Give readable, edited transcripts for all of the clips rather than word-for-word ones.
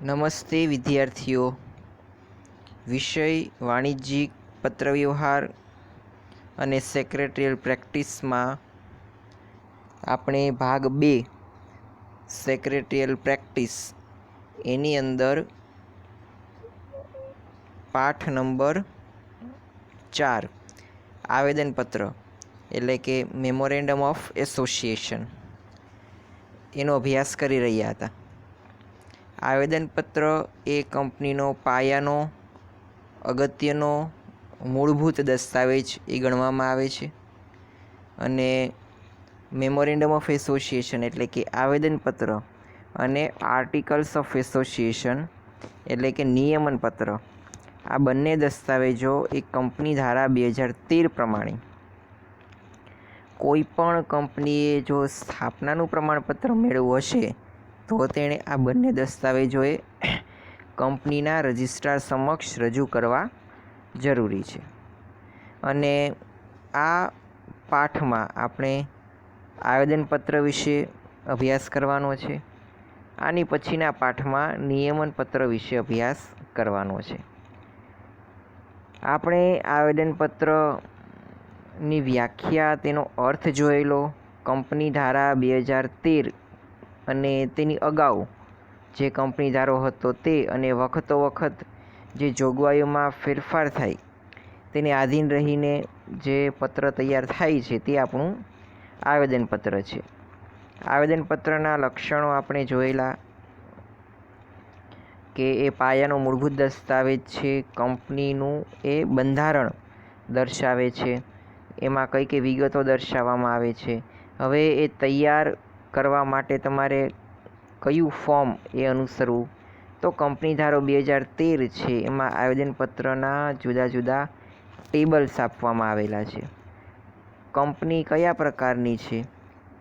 નમસ્તે વિદ્યાર્થીઓ. વિષય વાણિજ્યિક પત્રવ્યવહાર અને સેક્રેટરીયલ પ્રેક્ટિસમાં આપણે ભાગ 2 સેક્રેટરીયલ પ્રેક્ટિસ એની અંદર પાઠ નંબર 4 આવેદનપત્ર એટલે કે મેમોરેન્ડમ ઓફ એસોસિએશન એનો અભ્યાસ કરી રહ્યા હતા. આવેદનપત્ર એ કંપનીનો પાયાનો અગત્યનો મૂળભૂત દસ્તાવેજ એ ગણવામાં આવે છે અને મેમોરેન્ડમ ઓફ એસોસિએશન એટલે કે આવેદનપત્ર અને આર્ટિકલ્સ ઓફ એસોસિએશન એટલે કે નિયમનપત્ર આ બંને દસ્તાવેજો એ કંપની ધારા 2013 પ્રમાણે કોઈ પણ કંપનીએ જો સ્થાપનાનું પ્રમાણપત્ર મેળવવું હશે તો તેણે આ બંને દસ્તાવેજોએ કંપનીના રજિસ્ટ્રાર સમક્ષ રજૂ કરવા જરૂરી છે. અને આ પાઠમાં આપણે આવેદનપત્ર વિશે અભ્યાસ કરવાનો છે. આની પછીના પાઠમાં નિયમનપત્ર વિશે અભ્યાસ કરવાનો છે. આપણે આવેદનપત્રની વ્યાખ્યા, તેનો અર્થ જોયેલો, કંપની ધારા 2013 અને તેની અગાઉ જે કંપની ધારો હતો તે અને વખતો વખત જે જોગવાઈઓમાં ફેરફાર થાય તેને આધીન રહીને જે પત્ર તૈયાર થાય છે તે આપણું આવેદનપત્ર છે. આવેદનપત્રના લક્ષણો આપણે જોયેલા કે એ પાયાનો મૂળભૂત દસ્તાવેજ છે, કંપનીનું એ બંધારણ દર્શાવે છે, એમાં કઈ કઈ વિગતો દર્શાવવામાં આવે છે. હવે એ તૈયાર કરવા માટે તમારે કયું ફોર્મ એ અનુસરવું, તો કંપની ધારો 2013 છે એમાં આવેદનપત્રના જુદા જુદા ટેબલ્સ આપવામાં આવેલા છે. કંપની કયા પ્રકારની છે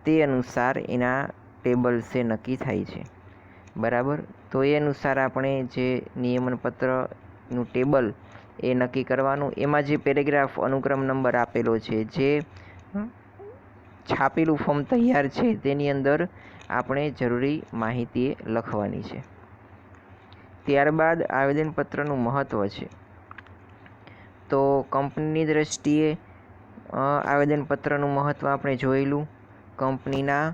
તે અનુસાર એના ટેબલ્સ એ નક્કી થાય છે. બરાબર, તો એ અનુસાર આપણે જે નિયમનપત્રનું ટેબલ એ નક્કી કરવાનું. એમાં જે પેરેગ્રાફ અનુક્રમ નંબર આપેલો છે, જે છાપેલું ફોર્મ તૈયાર છે તેની અંદર આપણે જરૂરી માહિતી લખવાની છે. ત્યારબાદ આવેદનપત્રનું મહત્ત્વ છે. તો કંપનીની દ્રષ્ટિએ આવેદનપત્રનું મહત્ત્વ આપણે જોયેલું. કંપનીના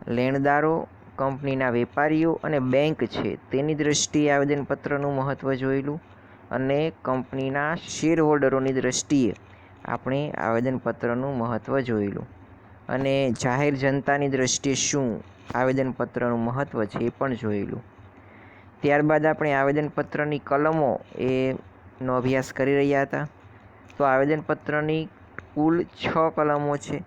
લેણદારો, કંપનીના વેપારીઓ અને બેંક છે તેની દ્રષ્ટિએ આવેદનપત્રનું મહત્ત્વ જોયેલું. અને કંપનીના શેર હોલ્ડરોની દ્રષ્ટિએ આપણે આવેદનપત્રનું મહત્ત્વ જોયેલું. અને જાહેર જનતાની દ્રષ્ટિએ શું આવેદનપત્રનું મહત્ત્વ છે એ પણ જોયેલું. ત્યારબાદ આપણે આવેદનપત્રની કલમો એનો અભ્યાસ કરી રહ્યા હતા. તો આવેદનપત્રની કુલ 6 કલમો છે.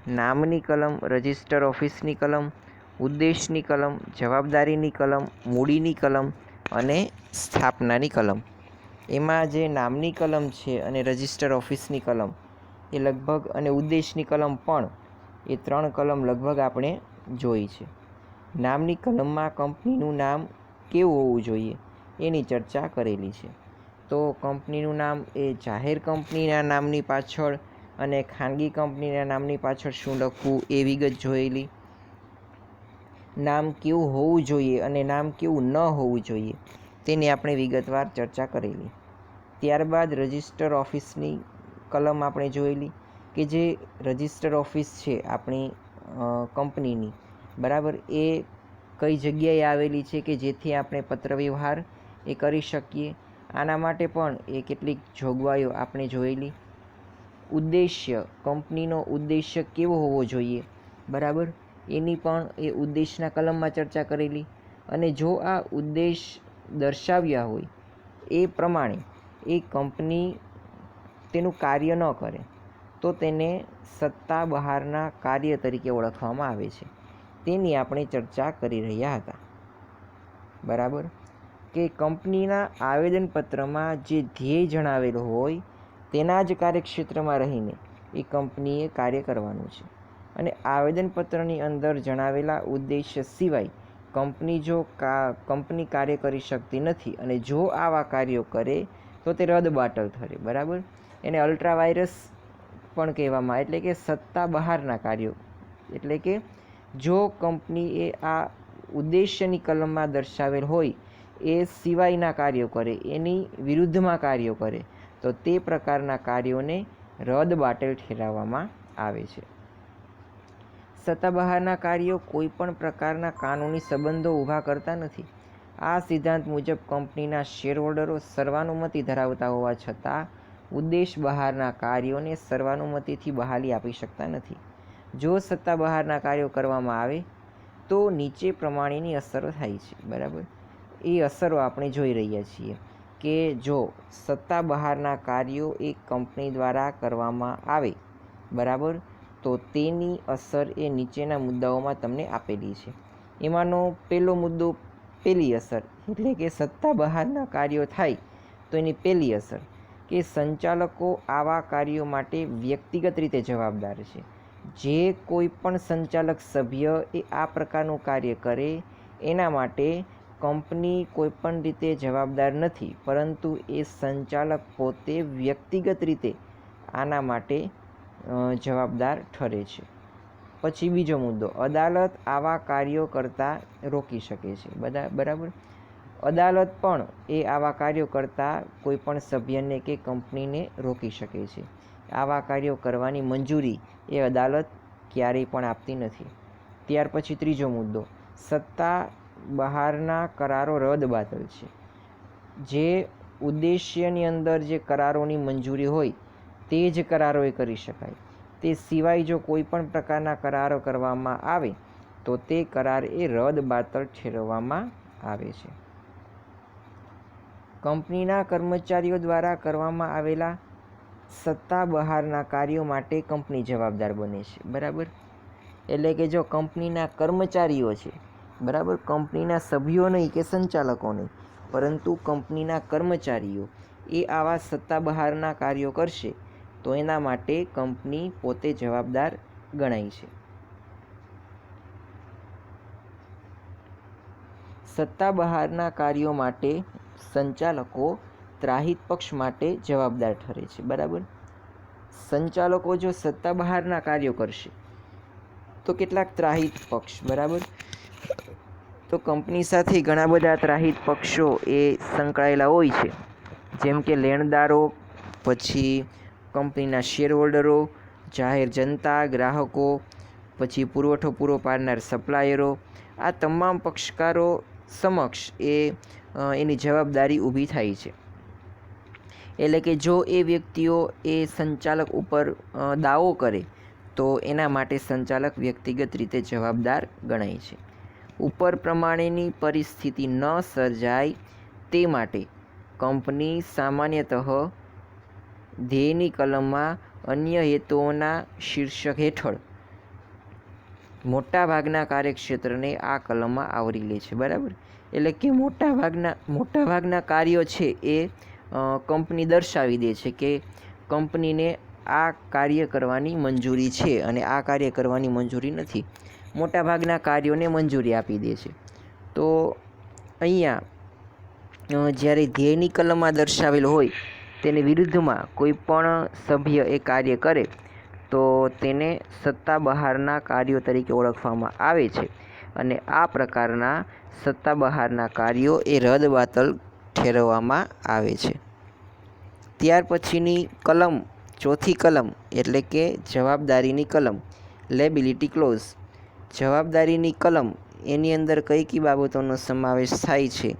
નામની કલમ, રજિસ્ટર ઓફિસની કલમ, ઉદ્દેશની કલમ, જવાબદારીની કલમ, મૂડીની કલમ અને સ્થાપનાની કલમ. એમાં જે નામની કલમ છે અને રજિસ્ટર ઓફિસની કલમ એ લગભગ, અને ઉદ્દેશની કલમ પણ, એ 3 કલમ લગભગ આપણે જોઈ છે. નામની કલમમાં કંપનીનું નામ કેવું હોવું જોઈએ એની ચર્ચા કરેલી છે. તો કંપનીનું નામ એ જાહેર કંપનીના નામની પાછળ અને ખાનગી કંપનીના નામની પાછળ શું લખવું એ વિગત જોયેલી. નામ કેવું હોવું જોઈએ અને નામ કેવું ન હોવું જોઈએ તેની આપણે વિગતવાર ચર્ચા કરેલી. ત્યારબાદ રજિસ્ટર ઓફિસની કલમ આપણે જોયેલી કે જે રજિસ્ટર ઓફિસ છે આપણી કંપનીની, બરાબર, એ કઈ જગ્યાએ આવેલી છે કે જેથી આપણે પત્રવ્યવહાર એ કરી શકીએ. આના માટે પણ એ કેટલીક જોગવાઈઓ આપણે જોયેલી. ઉદ્દેશ્ય, કંપનીનો ઉદ્દેશ્ય કેવો હોવો જોઈએ, બરાબર, એની પણ એ ઉદ્દેશના કલમમાં ચર્ચા કરેલી. અને જો આ ઉદ્દેશ દર્શાવ્યા હોય એ પ્રમાણે એ કંપની તેનું કાર્ય ન કરે તો તેને સત્તા બહારના કાર્ય તરીકે ઓળખવામાં આવે છે. તેની આપણે ચર્ચા કરી રહ્યા હતા. બરાબર, કે કંપનીના આવેદનપત્રમાં જે ધ્યેય જણાવેલો હોય તેના જ કાર્યક્ષેત્રમાં રહીને એ કંપનીએ કાર્ય કરવાનું છે. અને આવેદનપત્રની અંદર જણાવેલા ઉદ્દેશ્ય સિવાય કંપની કાર્ય કરી શકતી નથી. અને જો આવા કાર્યો કરે તો તે રદબાતલ થશે. બરાબર, એને અલ્ટ્રાવાયરસ પણ કહેવામાં, એટલે કે સત્તા બહારના કાર્યો. એટલે કે જો કંપની એ આ ઉદ્દેશ્યની કલમમાં દર્શાવેલ હોય એ સિવાયના કાર્યો કરે, એની વિરુદ્ધમાં કાર્યો કરે, તો તે પ્રકારના કાર્યોને રદબાતલ ઠેરવવામાં આવે છે. સત્તા બહારના કાર્યો કોઈ પણ પ્રકારના કાનૂની સંબંધો ઊભા કરતા નથી. આ સિદ્ધાંત મુજબ કંપનીના શેરહોલ્ડરો સર્વાનુમતિ ધરાવતા હોવા છતાં ઉદ્દેશ બહારના કાર્યોને સર્વાનુમતિથી બહાલી આપી શકતા નથી. જો સત્તા બહારના કાર્યો કરવામાં આવે તો નીચે પ્રમાણેની અસરો થાય છે. બરાબર, એ અસરો આપણે જોઈ રહ્યા છીએ કે જો સત્તા બહારના કાર્યો એક કંપની દ્વારા કરવામાં આવે, બરાબર, તો તેની અસર એ નીચેના મુદ્દાઓમાં તમને આપેલી છે. એમાંનો પહેલો મુદ્દો, પહેલી અસર, એટલે કે સત્તા બહારના કાર્યો થાય તો એની પહેલી અસર કે સંચાલકો આવા કાર્યો માટે વ્યક્તિગત રીતે જવાબદાર છે. જે કોઈ પણ સંચાલક સભ્ય એ આ પ્રકારનું કાર્ય કરે એના માટે કંપની કોઈ પણ રીતે જવાબદાર નથી, પરંતુ એ સંચાલક પોતે વ્યક્તિગત રીતે આના માટે જવાબદાર ઠરે છે. પછી બીજો મુદ્દો, અદાલત આવા કાર્યો કરતાં રોકી શકે છે. બરાબર, અદાલત પણ એ આવા કાર્યો કરતાં કોઈ પણ સભ્યને કે કંપનીને રોકી શકે છે. આવા કાર્યો કરવાની મંજૂરી એ અદાલત ક્યારેય પણ આપતી નથી. ત્યાર પછી ત્રીજો મુદ્દો, સત્તા બહારના કરારો રદબાતલ છે. જે ઉદ્દેશ્યની અંદર જે કરારોની મંજૂરી હોય તે જ કરારો એ કરી શકાય. તે સિવાય જો કોઈ પણ પ્રકારના કરારો કરવામાં આવે તો તે કરાર એ રદબાતલ ઠેરવવામાં આવે છે. કંપનીના કર્મચારીઓ દ્વારા કરવામાં આવેલા સત્તા બહારના કાર્યો માટે કંપની જવાબદાર બને છે. બરાબર, એટલે કે જો કંપનીના કર્મચારીઓ છે, બરાબર, કંપનીના સભ્યો નહીં કે સંચાલકો નહીં, પરંતુ કંપનીના કર્મચારીઓ એ આવા સત્તા બહારના કાર્યો કરશે તો એના માટે કંપની પોતે જવાબદાર ગણાય છે. સત્તા બહારના કાર્યો માટે સંચાલકો ત્રાહિત પક્ષ માટે જવાબદાર ઠરે છે. બરાબર, સંચાલકો જો સત્તા બહારના કાર્યો કરશે તો કેટલાક ત્રાહિત પક્ષ, બરાબર, તો કંપની સાથે ઘણા બધા ત્રાહિત પક્ષો એ સંકળાયેલા હોય છે, જેમ કે લેણદારો, પછી કંપનીના શેરહોલ્ડરો, જાહેર જનતા, ગ્રાહકો, પછી પુરવઠો પૂરો પાડનાર સપ્લાયરો. આ તમામ પક્ષકારો સમક્ષ એની જવાબદારી ઊભી થાય છે. એટલે કે જો એ વ્યક્તિઓ એ સંચાલક ઉપર દાવો કરે તો એના માટે સંચાલક વ્યક્તિગત રીતે જવાબદાર ગણાય છે. ઉપર પ્રમાણેની પરિસ્થિતિ ન સર્જાય તે માટે કંપની સામાન્યતઃ ધ્યેયની કલમમાં અન્ય હેતુઓના શીર્ષક હેઠળ મોટાભાગના કાર્યક્ષેત્રને આ કલમમાં આવરી લે છે. બરાબર, એટલે કે મોટાભાગના કાર્યો છે એ કંપની દર્શાવી દે છે કે કંપનીને આ કાર્ય કરવાની મંજૂરી છે અને આ કાર્ય કરવાની મંજૂરી નથી. મોટાભાગના કાર્યોને મંજૂરી આપી દે છે. તો અહીંયા જ્યારે ધ્યેયની કલમમાં દર્શાવેલ હોય તેની વિરુદ્ધમાં કોઈ પણ સભ્ય એ કાર્ય કરે તો તેને સત્તા બહારના કાર્યો તરીકે ઓળખવામાં આવે છે અને આ પ્રકારના સત્તા બહારના કાર્યો એ રદબાતલ ઠેરવવામાં આવે છે. ત્યાર પછીની કલમ, ચોથી કલમ, એટલે કે જવાબદારીની કલમ, લેબિલિટી ક્લોઝ. જવાબદારીની કલમ એની અંદર કઈ કઈ બાબતોનો સમાવેશ થાય છે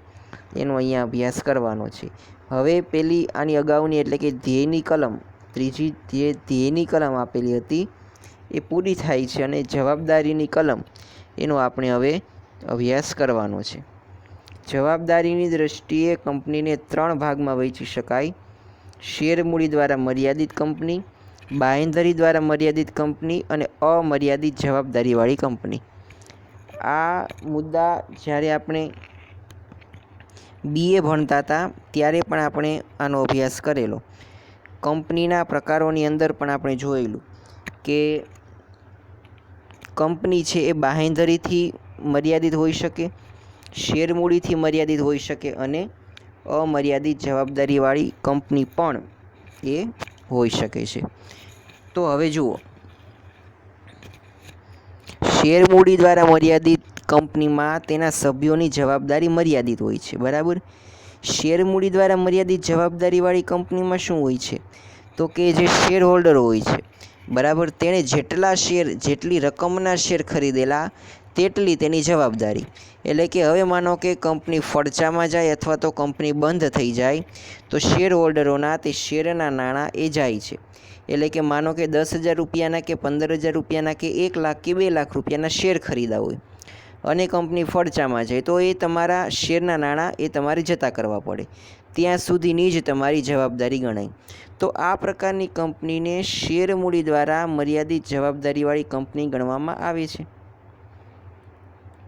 એનો અહીંયા અભ્યાસ કરવાનો છે. હવે પેલી આની અગાઉની એટલે કે ધ્યેયની કલમ, ત્રીજી જે ધ્યેયની કલમ આપેલી હતી એ પૂરી થાય છે અને જવાબદારીની કલમ એનો આપણે હવે અભ્યાસ કરવાનો છે. જવાબદારીની દૃષ્ટિએ કંપનીને 3 ભાગમાં વહેંચી શકાય: શેર મૂડી દ્વારા મર્યાદિત કંપની, બાંહેધરી દ્વારા મર્યાદિત કંપની અને અમર્યાદિત જવાબદારીવાળી કંપની. આ મુદ્દા જ્યારે આપણે BA ભણતા હતા ત્યારે પણ આપણે આનો અભ્યાસ કરેલો. કંપનીના પ્રકારોની અંદર પણ આપણે જોયેલું કે કંપની છે એ બાંહેધરીથી મર્યાદિત હોઈ શકે, શેર મૂડીથી મર્યાદિત હોઈ શકે અને અમર્યાદિત જવાબદારીવાળી કંપની પણ એ હોઈ શકે છે. તો હવે જુઓ, શેર મૂડી દ્વારા મર્યાદિત કંપનીમાં તેના સભ્યોની જવાબદારી મર્યાદિત હોય છે, બરાબર. શેર મૂડી દ્વારા મર્યાદિત જવાબદારીવાળી કંપનીમાં શું હોય છે? તો કે જે શેર હોલ્ડર હોય છે, બરાબર, તેણે જેટલી રકમના શેર ખરીદેલા તેટલી તેની જવાબદારી. એટલે કે હવે માનો કે કંપની ફડચામાં જાય અથવા તો કંપની બંધ થઈ જાય તો શેર હોલ્ડરોના તે શેરના નાણાં એ જાય છે. એટલે કે માનો કે 10,000 રૂપિયાના કે 15,000 રૂપિયાના કે 1 લાખ કે 2 લાખ રૂપિયાના શેર ખરીદા હોય અને કંપની ફડચામાં જાય તો એ તમારા શેરના નાણાં એ તમારે જતા કરવા પડે, ત્યાં સુધીની જ તમારી જવાબદારી ગણાય. તો આ પ્રકારની કંપનીને શેર મૂડી દ્વારા મર્યાદિત જવાબદારીવાળી કંપની ગણવામાં આવે છે,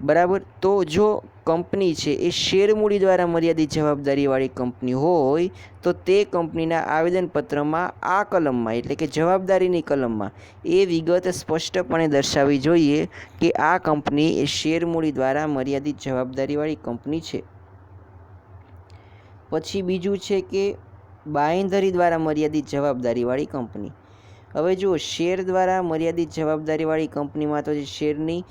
બરાબર. તો જો કંપની છે એ શેર મૂડી દ્વારા મર્યાદિત જવાબદારીવાળી કંપની હોય તો તે કંપનીના આવેદનપત્રમાં આ કલમમાં એટલે કે જવાબદારીની કલમમાં એ વિગત સ્પષ્ટપણે દર્શાવવી જોઈએ કે આ કંપની એ શેર મૂડી દ્વારા મર્યાદિત જવાબદારીવાળી કંપની છે. પછી બીજું છે કે બાંહેધરી દ્વારા મર્યાદિત જવાબદારીવાળી કંપની. હવે જો શેર દ્વારા મર્યાદિત જવાબદારીવાળી કંપનીમાં તો જે શેરની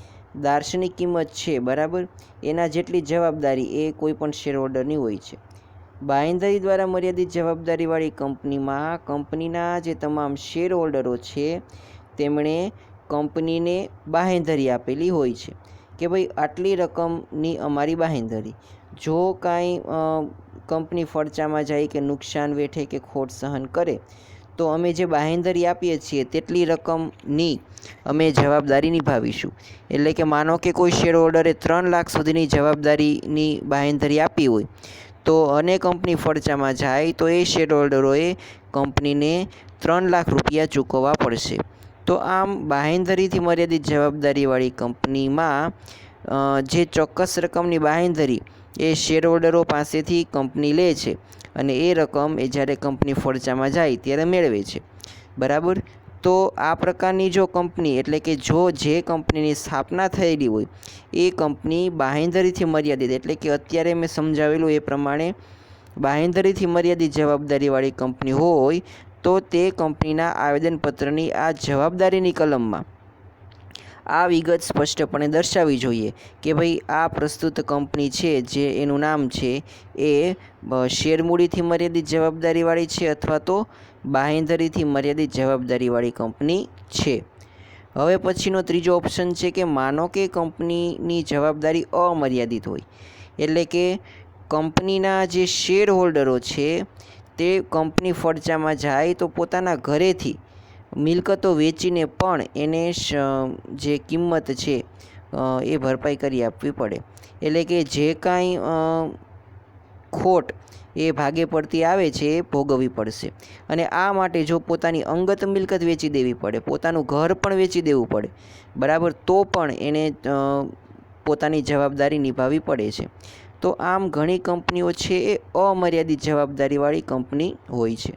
દાર્શનિક કિંમત છે, બરાબર, એના જેટલી જવાબદારી એ કોઈ પણ શેર હોલ્ડરની હોય છે. બાંહેધરી દ્વારા મર્યાદિત જવાબદારીવાળી કંપનીમાં કંપનીના જે તમામ શેર હોલ્ડરો છે તેમણે કંપનીને બાંહેધરી આપેલી હોય છે કે ભાઈ આટલી રકમની અમારી બાંહેધરી. જો કાંઈ કંપની ફડચામાં જાય કે નુકસાન વેઠે કે ખોટ સહન કરે તો અમે જે બાંહેધરી આપીએ છીએ તેટલી રકમની અમે જવાબદારી નિભાવીશું. એટલે કે માનો કે કોઈ શેર હોલ્ડરે 3 લાખ સુધીની જવાબદારીની બાંહેધરી આપી હોય તો અને કંપની ફડચામાં જાય તો એ શેર હોલ્ડરોએ કંપનીને 3 લાખ રૂપિયા ચૂકવવા પડશે. તો આમ બાંહેધરીથી મર્યાદિત જવાબદારીવાળી કંપનીમાં જે ચોક્કસ રકમની બાંહેધરી એ શેર હોલ્ડરો પાસેથી કંપની લે છે અને એ રકમ એ જ્યારે કંપની ફડચામાં જાય ત્યારે મેળવે છે, બરાબર. તો આ પ્રકારની જો કંપની એટલે કે જે કંપનીની સ્થાપના થયેલી હોય એ કંપની બાંહેધરીથી મર્યાદિત એટલે કે અત્યારે મેં સમજાવેલું એ પ્રમાણે બાંહેધરીથી મર્યાદિત જવાબદારીવાળી કંપની હોય તો તે કંપનીના આવેદનપત્રની આ જવાબદારીની કલમમાં આ વિગત સ્પષ્ટપણે દર્શાવવી જોઈએ કે ભાઈ આ પ્રસ્તુત કંપની છે જે એનું નામ છે એ શેર મૂડીથી મર્યાદિત જવાબદારીવાળી છે અથવા તો બાંહેધરીથી મર્યાદિત જવાબદારીવાળી કંપની છે. હવે પછીનો ત્રીજો ઓપ્શન છે કે માનો કે કંપનીની જવાબદારી અમર્યાદિત હોય એટલે કે કંપનીના જે શેર હોલ્ડરો છે તે કંપની ફડચામાં જાય તો પોતાના ઘરેથી મિલકતો વેચીને પણ એને જે કિંમત છે એ ભરપાઈ કરી આપવી પડે. એટલે કે જે કાંઈ ખોટ એ ભાગે પડતી આવે છે એ ભોગવવી પડશે અને આ માટે જો પોતાની અંગત મિલકત વેચી દેવી પડે, પોતાનું ઘર પણ વેચી દેવું પડે, બરાબર, તો પણ એને પોતાની જવાબદારી નિભાવવી પડે છે. તો આમ ઘણી કંપનીઓ છે એ અમર્યાદિત જવાબદારીવાળી કંપની હોય છે.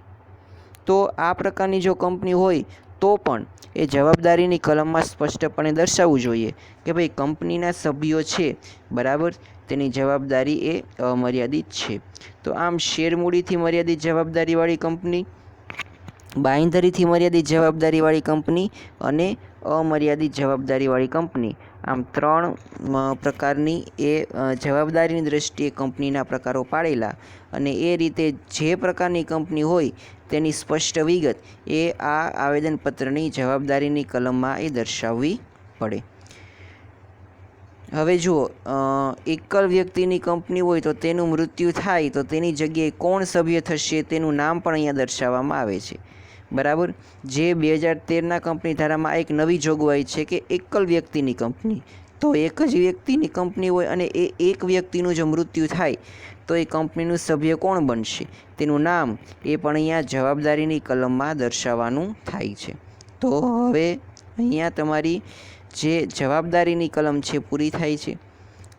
તો આ પ્રકારની જો કંપની હોય તો પણ એ જવાબદારીની કલમમાં સ્પષ્ટપણે દર્શાવવું જોઈએ કે ભાઈ કંપનીના સભ્યો છે, બરાબર, તેની જવાબદારી એ અમર્યાદિત છે. તો આમ શેર મૂડીથી મર્યાદિત જવાબદારીવાળી કંપની, બાંહેધરીથી મર્યાદિત જવાબદારીવાળી કંપની અને અમર્યાદિત જવાબદારીવાળી કંપની, આમ 3 પ્રકારની એ જવાબદારીની દૃષ્ટિએ કંપનીના પ્રકારો પાડેલા અને એ રીતે જે પ્રકારની કંપની હોય તેની સ્પષ્ટ વિગત એ આ આવેદનપત્રની જવાબદારીની કલમમાં એ દર્શાવવી પડે. હવે જુઓ, એકલ વ્યક્તિની કંપની હોય તો તેનું મૃત્યુ થાય તો તેની જગ્યાએ કોણ સભ્ય થશે તેનું નામ પણ અહીંયા દર્શાવવામાં આવે છે, બરાબર. જે 2013ના કંપની ધારામાં એક નવી જોગવાઈ છે કે એકલ વ્યક્તિની કંપની, તો એક જ વ્યક્તિની કંપની હોય અને એ એક વ્યક્તિનું જો મૃત્યુ થાય તો એ કંપનીનું સભ્ય કોણ બનશે તેનું નામ એ પણ અહીંયા જવાબદારીની કલમમાં દર્શાવવાનું થાય છે. તો હવે અહીંયા તમારી જે જવાબદારીની કલમ છે પૂરી થાય છે.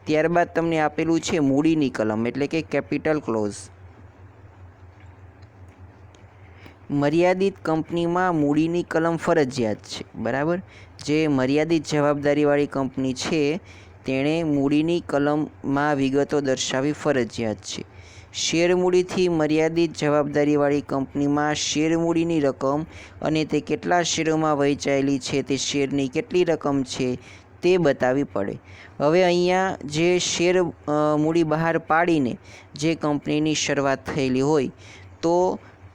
ત્યારબાદ તમને આપેલું છે મૂડીની કલમ એટલે કે કેપિટલ ક્લોઝ. મર્યાદિત કંપનીમાં મૂડીની કલમ ફરજિયાત છે, બરાબર. જે મર્યાદિત જવાબદારીવાળી કંપની છે તેણે મૂડીની કલમમાં વિગતો દર્શાવવી ફરજિયાત છે. શેર મૂડીથી મર્યાદિત જવાબદારીવાળી કંપનીમાં શેર મૂડીની રકમ અને તે કેટલા શેરોમાં વહેંચાયેલી છે તે શેરની કેટલી રકમ છે તે બતાવવી પડે. હવે અહીંયા જે શેર મૂડી બહાર પાડીને જે કંપનીની શરૂઆત થયેલી હોય તો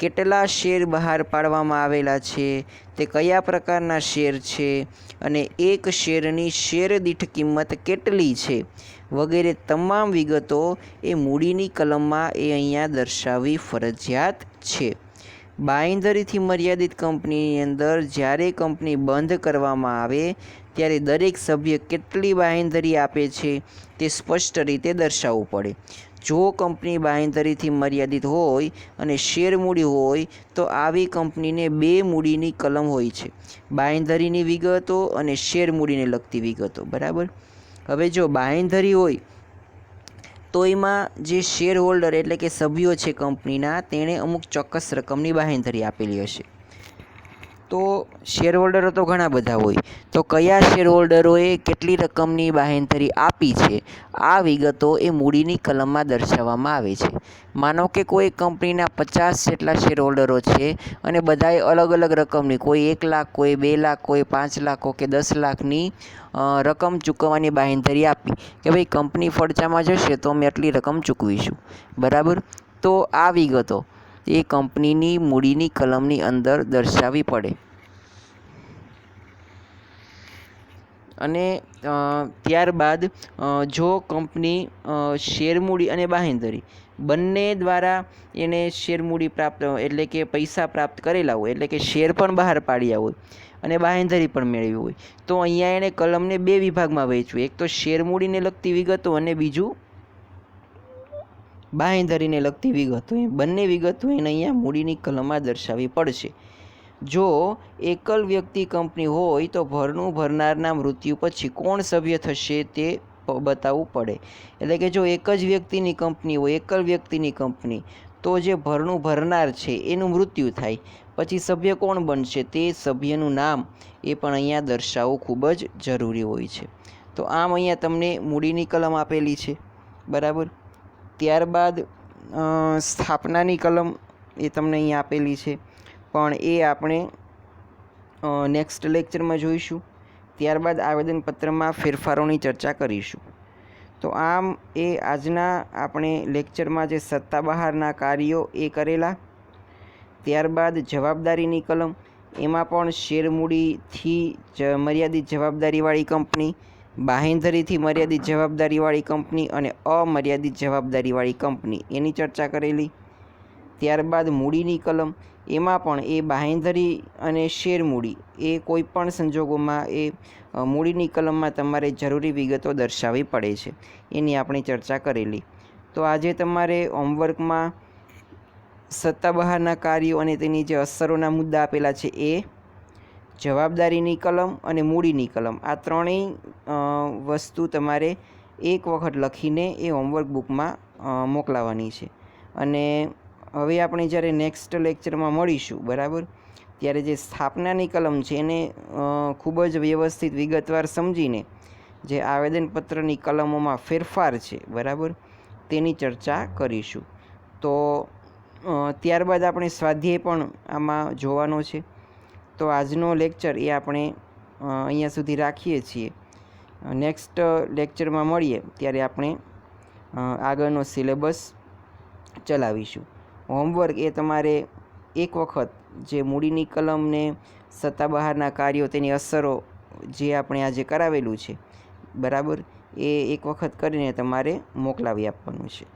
કેટલા શેર બહાર પાડવામાં આવેલા છે, તે કયા પ્રકારના શેર છે અને એક શેરની શેર દીઠ કિંમત કેટલી છે વગેરે તમામ વિગતો એ મૂડીની કલમમાં એ અહીંયા દર્શાવવી ફરજિયાત છે. બાંયધરીથી મર્યાદિત કંપનીની અંદર જ્યારે કંપની બંધ કરવામાં આવે ત્યારે દરેક સભ્ય કેટલી બાંયધરી આપે છે તે સ્પષ્ટ રીતે દર્શાવવું પડે. જો કંપની બાંયધરીથી મર્યાદિત હોય અને શેર મૂડી હોય તો આવી કંપનીને 2 મૂડીની કલમ હોય છે, બાંયધરીની વિગતો અને શેર મૂડીને લગતી વિગતો. બરાબર. હવે જો બાંયધરી હોય તો એમાં જે શેર હોલ્ડર એટલે કે સભ્યો છે કંપનીના, તેણે અમુક ચોક્કસ રકમની બાંયધરી આપેલી હશે. તો શેર હોલ્ડરો તો ઘણા બધા હોય, તો કયા શેર હોલ્ડરોએ કેટલી રકમની બાંયધરી આપી છે આ વિગતો એ મૂડીની કલમમાં દર્શાવવામાં આવે છે. માનો કે કોઈ કંપનીના 50 જેટલા શેર હોલ્ડરો છે અને બધાએ અલગ અલગ રકમની, કોઈ 1 લાખ, કોઈ 2 લાખ, કોઈ 5 લાખ કે 10 લાખની રકમ ચૂકવવાની બાંયધરી આપી કે ભાઈ કંપની ફડચામાં જશે તો અમે આટલી રકમ ચૂકવીશું. બરાબર. તો આ વિગતો એ કંપનીની મૂડીની કલમની અંદર દર્શાવવી પડે. અને ત્યારબાદ જો કંપની શેર મૂડી અને બાંયધરી બંને દ્વારા એને શેર મૂડી પ્રાપ્ત એટલે કે પૈસા પ્રાપ્ત કરેલા હોય, એટલે કે શેર પણ બહાર પાડ્યા હોય અને બાંયધરી પણ મેળવી હોય, તો અહીંયા એણે કલમને 2 વિભાગમાં વહેંચવું. એક તો શેર મૂડીને લગતી વિગતો અને બીજું બાંયધરીને લગતી વિગતો. એ બંને વિગતો એને અહીંયા મૂડીની કલમમાં દર્શાવવી પડશે. જો એકલ વ્યક્તિ કંપની હોય તો ભરણું ભરનારના મૃત્યુ પછી કોણ સભ્ય થશે તે બતાવવું પડે. એટલે કે જો એક જ વ્યક્તિની કંપની હોય, એકલ વ્યક્તિની કંપની, તો જે ભરણું ભરનાર છે એનું મૃત્યુ થાય પછી સભ્ય કોણ બનશે તે સભ્યનું નામ એ પણ અહીંયા દર્શાવવું ખૂબ જ જરૂરી હોય છે. તો આમ અહીંયા તમને મૂડીની કલમ આપેલી છે. બરાબર. ત્યારબાદ સ્થાપનાની કલમ એ તમને અહીંયા આપેલી છે, પણ એ આપણે નેક્સ્ટ લેક્ચરમાં જોઈશું. ત્યારબાદ આવેદનપત્રમાં ફેરફારોની ચર્ચા કરીશું. તો આમ એ આજના આપણે લેક્ચરમાં જે સત્તા બહારના કાર્યો એ કરેલા. ત્યારબાદ જવાબદારીની કલમ, એમાં પણ શેર મૂડીથી મર્યાદિત જવાબદારીવાળી કંપની, બાંયધરીથી મર્યાદિત જવાબદારીવાળી કંપની અને અમર્યાદિત જવાબદારીવાળી કંપની એની ચર્ચા કરેલી. ત્યારબાદ મૂડીની કલમ, એમાં પણ એ બાંયધરી અને શેર મૂડી એ કોઈ પણ સંજોગોમાં એ મૂડીની કલમમાં તમારે જરૂરી વિગતો દર્શાવવી પડે છે, એની આપણે ચર્ચા કરેલી. તો આજે તમારે હોમવર્કમાં સત્તા બહારના કાર્યો અને તેની જે અસરોના મુદ્દા આપેલા છે એ, જવાબદારીની કલમ અને મૂડીની કલમ, આ ત્રણેય વસ્તુ તમારે એક વખત લખીને એ હોમવર્ક બુકમાં મોકલાવવાની છે. અને હવે આપણે જ્યારે નેક્સ્ટ લેક્ચરમાં મળીશું, બરાબર, ત્યારે જે સ્થાપનાની કલમ છે એને ખૂબ જ વ્યવસ્થિત વિગતવાર સમજીને જે આવેદનપત્રની કલમોમાં ફેરફાર છે, બરાબર, તેની ચર્ચા કરીશું. તો ત્યારબાદ આપણે સ્વાધ્યાય પણ આમાં જોવાનો છે. તો આજનો લેક્ચર એ આપણે અહીંયા સુધી રાખીએ છીએ. નેક્સ્ટ લેક્ચરમાં મળીએ ત્યારે આપણે આગળનો સિલેબસ ચલાવીશું. હોમવર્ક એ તમારે એક વખત જે મૂડીની કલમને સત્તા બહારના કાર્યો તેની અસરો જે આપણે આજે કરાવેલું છે, બરાબર, એ એક વખત કરીને તમારે મોકલાવી આપવાનું છે.